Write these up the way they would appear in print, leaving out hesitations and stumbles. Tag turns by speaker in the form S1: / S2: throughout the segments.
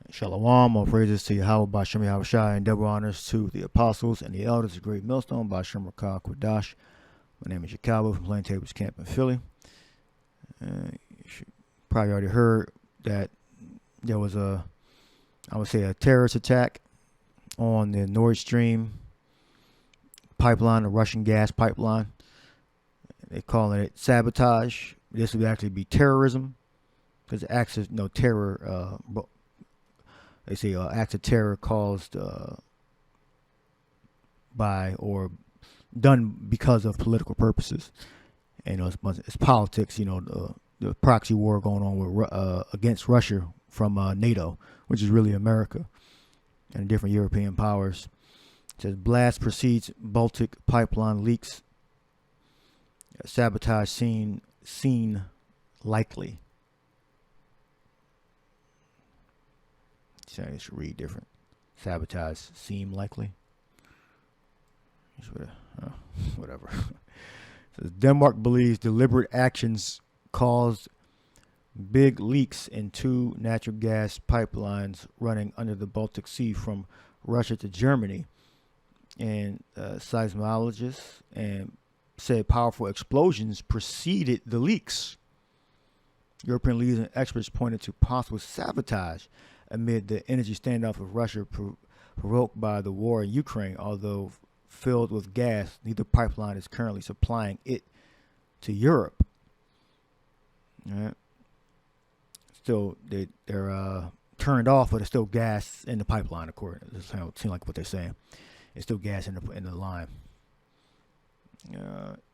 S1: Shalom, all praises to Yahweh Bashem Yahushai, and double honors to the apostles and the elders of Great Millstone, Bashem Rakah Quadash. My name is Yakalba from Plaintables Camp in Philly. You probably already heard that there was a terrorist attack on the Nord Stream pipeline, the Russian gas pipeline. They're calling it sabotage. This would actually be terrorism, because acts of terror. They say acts of terror caused by or done because of political purposes. And it's politics. The proxy war going on with against Russia from NATO, which is really America and different European powers. It says blast precedes Baltic pipeline leaks. Sabotage seen likely. I should read different. Sabotage seem likely. Whatever. Says Denmark believes deliberate actions caused big leaks in two natural gas pipelines running under the Baltic Sea from Russia to Germany. And seismologists and said powerful explosions preceded the leaks. European leaders and experts pointed to possible sabotage amid the energy standoff with Russia provoked by the war in Ukraine. Although filled with gas, neither pipeline is currently supplying it to Europe. All right. Still, they're turned off, but there's still gas in the pipeline. According, it seems like what they're saying. It's still gas in the line.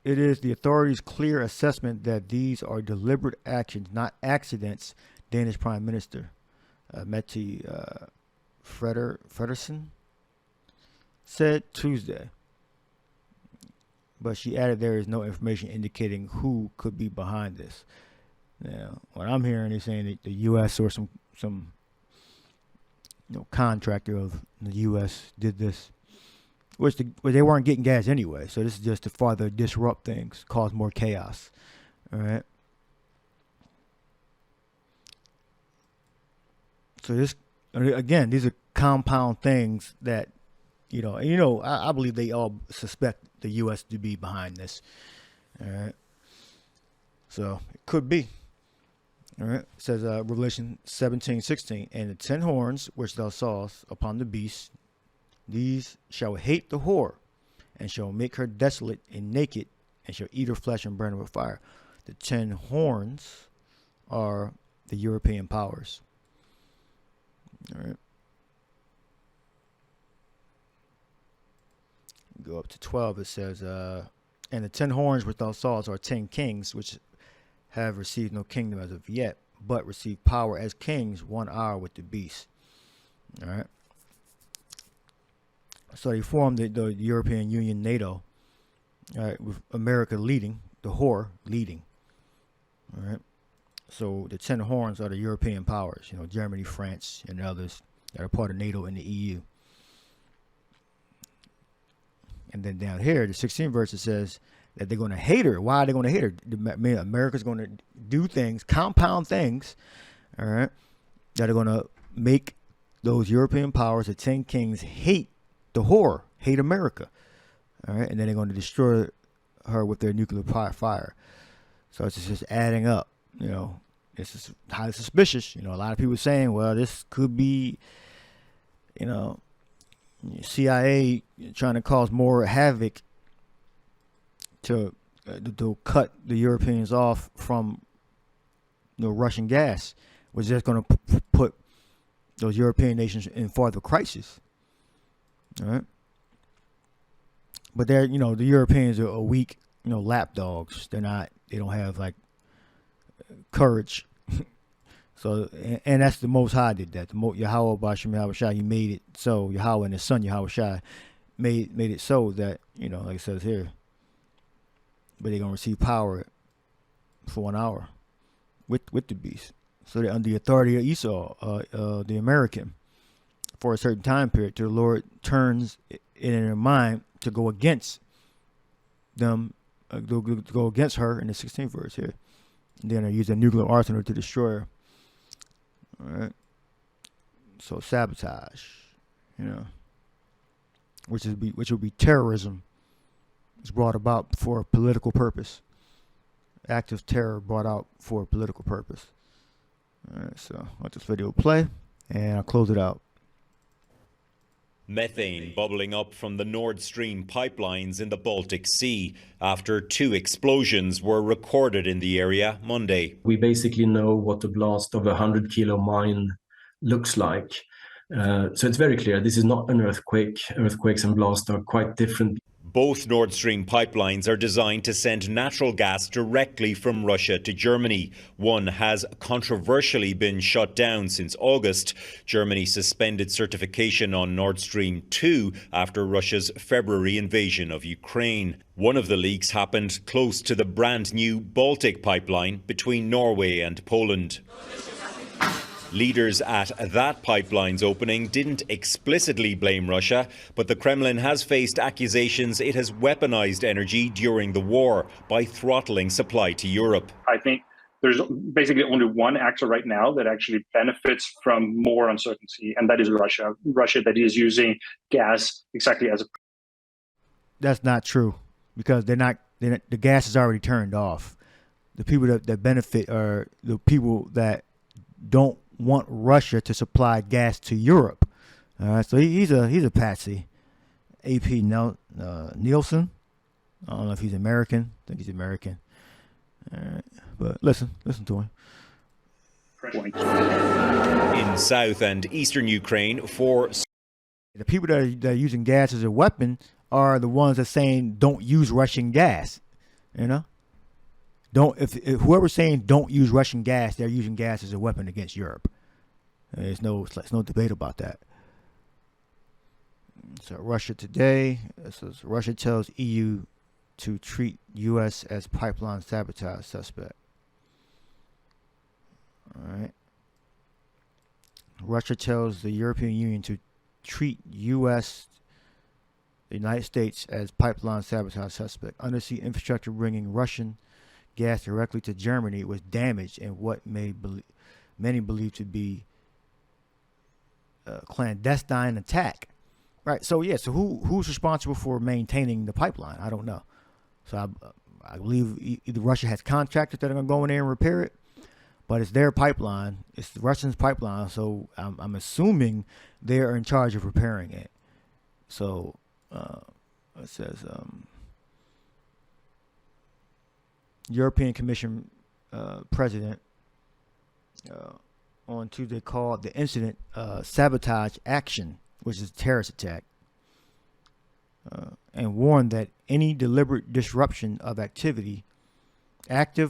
S1: It is the authorities' clear assessment that these are deliberate actions, not accidents. Danish Prime Minister Mette Frederiksen said Tuesday, but she added there is no information indicating who could be behind this. Now, what I'm hearing is saying that the U.S. or some contractor of the U.S. did this, which they weren't getting gas anyway. So this is just to further disrupt things, cause more chaos. All right. So this, again, these are compound things that, I believe they all suspect the U.S. to be behind this. All right. So it could be. All right. It says Revelation 17:16, and the 10 horns which thou sawest upon the beast, these shall hate the whore, and shall make her desolate and naked, and shall eat her flesh and burn her with fire. The 10 horns are the European powers. All right. Go up to 12. It says, and the 10 horns which thou sawest are 10 kings, which have received no kingdom as of yet, but receive power as kings 1 hour with the beast. All right. So they formed the European Union, NATO, all right, with America leading, the whore leading. All right. So the 10 horns are the European powers, Germany, France, and others that are part of NATO and the EU. And then down here, the 16th verse, it says that they're going to hate her. Why are they going to hate her? America's going to do things, compound things, all right, that are going to make those European powers, the 10 kings, hate the whore, hate America. All right. And then they're going to destroy her with their nuclear fire. So it's just adding up. This is highly suspicious. A lot of people saying, well, this could be, CIA trying to cause more havoc to cut the Europeans off from the Russian gas, which is just going to put those European nations in further crisis. All right. But they're, the Europeans are weak, lapdogs. They don't have like courage. So, and that's the Most High did that. Yahweh Bashem Yahushai, he made it so. Yahweh and his son Yahushai made it so that, like it says here, but they're going to receive power for 1 hour with the beast. So they're under the authority of Esau, the American, for a certain time period, till the Lord turns it in their mind to go against them, go against her in the 16th verse here. And then they use a nuclear arsenal to destroy her. All right. So sabotage, you know, which would be terrorism. It's brought about for a political purpose. Active terror brought out for a political purpose. All right, so let this video play, and I'll close it out.
S2: Methane bubbling up from the Nord Stream pipelines in the Baltic Sea after 2 explosions were recorded in the area Monday.
S3: We basically know what the blast of a 100-kilo mine looks like. So it's very clear this is not an earthquake. Earthquakes and blasts are quite different.
S2: Both Nord Stream pipelines are designed to send natural gas directly from Russia to Germany. One has controversially been shut down since August. Germany suspended certification on Nord Stream 2 after Russia's February invasion of Ukraine. One of the leaks happened close to the brand new Baltic pipeline between Norway and Poland. Leaders at that pipeline's opening didn't explicitly blame Russia, but the Kremlin has faced accusations it has weaponized energy during the war by throttling supply to Europe.
S4: I think there's basically only one actor right now that actually benefits from more uncertainty, and that is Russia. Russia that is using gas exactly as a...
S1: That's not true, because the gas is already turned off. The people that benefit are the people that don't want Russia to supply gas to Europe. All right, so he's a patsy. AP Nielsen. I don't know if he's American. I think he's American. All right, but listen to him.
S2: In South and Eastern Ukraine,
S1: the people that are using gas as a weapon are the ones that are saying don't use Russian gas. You know, if whoever's saying don't use Russian gas, they're using gas as a weapon against Europe. There's no debate about that. So Russia Today, it says Russia tells EU to treat U.S. as pipeline sabotage suspect. All right. Russia tells the European Union to treat U.S. the United States as pipeline sabotage suspect. Undersea infrastructure bringing Russian gas directly to Germany was damaged in what many believe to be a clandestine attack. Right. So yeah. So who's responsible for maintaining the pipeline? I don't know. So I believe either Russia has contractors that are going to go in there and repair it, but it's their pipeline. It's the Russians' pipeline. So I'm assuming they're in charge of repairing it. So it says European Commission President on Tuesday called the incident sabotage action, which is a terrorist attack, and warned that any deliberate disruption of active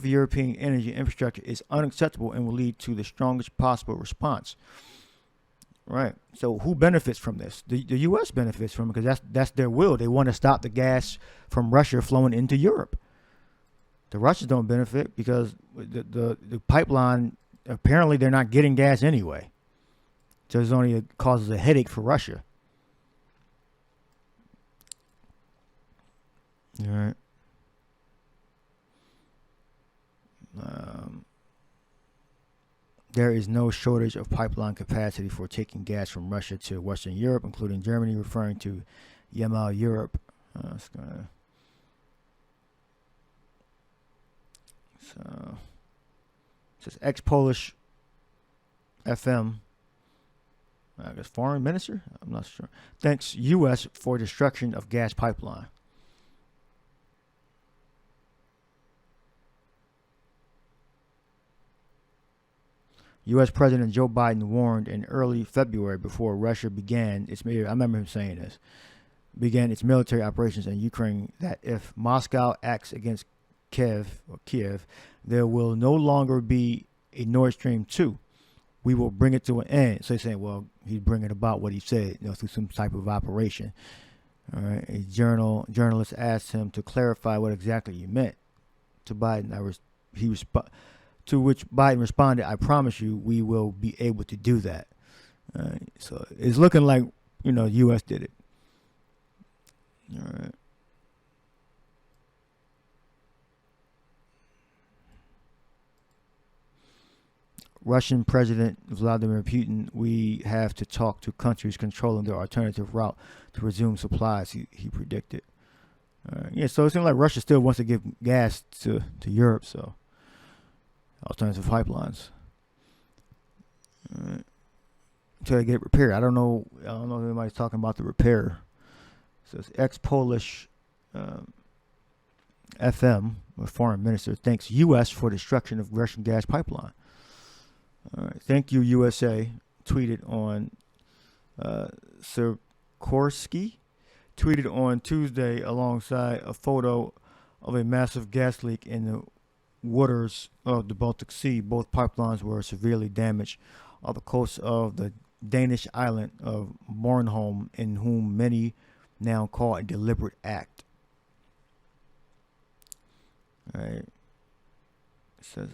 S1: European energy infrastructure is unacceptable and will lead to the strongest possible response. Right. So who benefits from this? The U.S. benefits from it because that's their will. They want to stop the gas from Russia flowing into Europe. The Russians don't benefit because the pipeline, apparently they're not getting gas anyway. So it only causes a headache for Russia. All right. There is no shortage of pipeline capacity for taking gas from Russia to Western Europe, including Germany, referring to Yamal Europe. So it says ex-Polish FM, I guess foreign minister, I'm not sure, thanks U.S. for destruction of gas pipeline. U.S. President Joe Biden warned in early February before Russia began its military operations in Ukraine that if Moscow acts against Kiev, there will no longer be a Nord Stream 2. We will bring it to an end. So he's saying, well, he's bringing about what he said, through some type of operation. All right. A journalist asked him to clarify what exactly he meant. To Biden, to which Biden responded, "I promise you, we will be able to do that." All right. So it's looking like, the U.S. did it. All right. Russian President Vladimir Putin, we have to talk to countries controlling their alternative route to resume supplies, he predicted. Yeah, so it seems like Russia still wants to give gas to Europe, so alternative pipelines. Until they get it repaired. I don't know if anybody's talking about the repair. So it's ex-Polish FM, a foreign minister, thanks U.S. for destruction of Russian gas pipeline. All right, thank you, USA. Tweeted on Sikorsky. Tweeted on Tuesday alongside a photo of a massive gas leak in the waters of the Baltic Sea. Both pipelines were severely damaged on the coast of the Danish island of Bornholm, in whom many now call a deliberate act. All right. It says,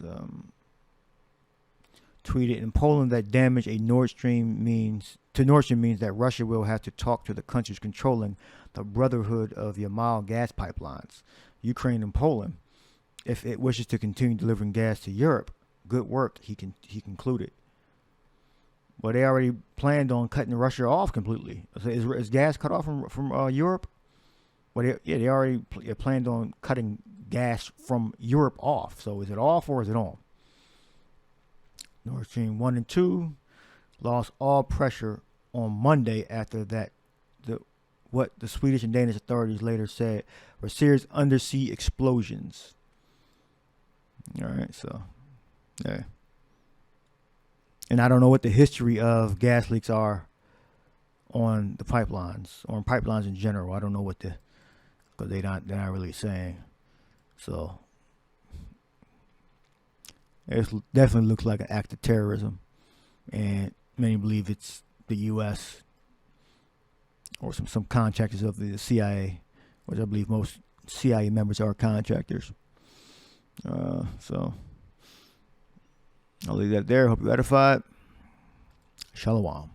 S1: tweeted in Poland that damage to Nord Stream means that Russia will have to talk to the countries controlling the Brotherhood of Yamal gas pipelines, Ukraine and Poland, if it wishes to continue delivering gas to Europe. Good work, he concluded. Well, they already planned on cutting Russia off completely. So is gas cut off from Europe? Well, they already planned on cutting gas from Europe off. So is it off or is it on? Nord Stream 1 and 2 lost all pressure on Monday after that. What the Swedish and Danish authorities later said were serious undersea explosions. All right, so yeah. And I don't know what the history of gas leaks are on the pipelines, or on pipelines in general. I don't know because they're not really saying. So it definitely looks like an act of terrorism, and many believe it's the U.S. or some contractors of the CIA, which I believe most CIA members are contractors. So I'll leave that there. Hope you're edified. Shalom.